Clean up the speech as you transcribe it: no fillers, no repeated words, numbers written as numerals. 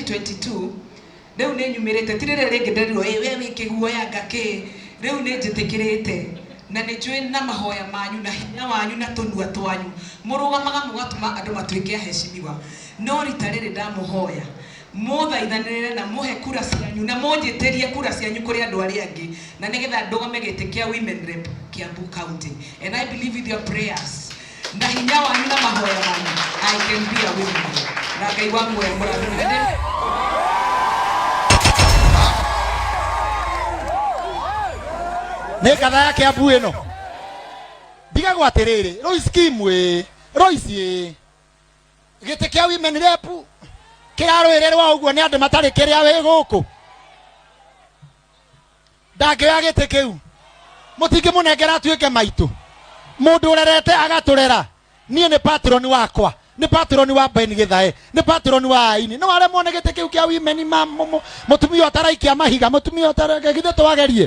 2022 rĩu nĩ nyumĩrĩte ti rĩrĩa rĩngĩ nderirwo we wĩkĩguoya ngake rĩu nĩ njĩtĩkĩrĩte na nĩ njũĩ na mahoya manyu na hinya wanyu na tũnua twanyu mũrũgamaga mũgatũma andũ matuĩke aheshimiwa no rita rĩrĩ ndamũhoya mũthaithanĩrĩre na mũhe kura cianyu na mũnjĩtĩrie kura cianyu kũrĩ andũ arĩa angĩ na nĩgetha ndũgame gĩtĩ kĩa women rep Kiambu County and I believe with your prayers na hinya wanyu na mahoya manyu I can be a women rep na Ngai wa muoyo mũrathimĩre nĩ katha ya Kiambu ĩno ndigagwo atĩrĩrĩ Loise gĩtĩ kĩa women rep kĩrarũĩrĩrwo ũguo nĩ andũ matarĩ kĩrĩa wĩ gũkũ ndangĩoya gĩtĩ kĩu mũtingĩmũnengera atuĩke maitũ mũndũ ũrerete agatũrera niĩ nĩ patron wakwa nĩ patron wa Ben Gĩthae nĩ patron wa Aini no aremwo nĩ gĩtĩ kĩu kĩa women mũtumia ũtaraikia mahiga mũtumia ũtaraikia githĩ twagerie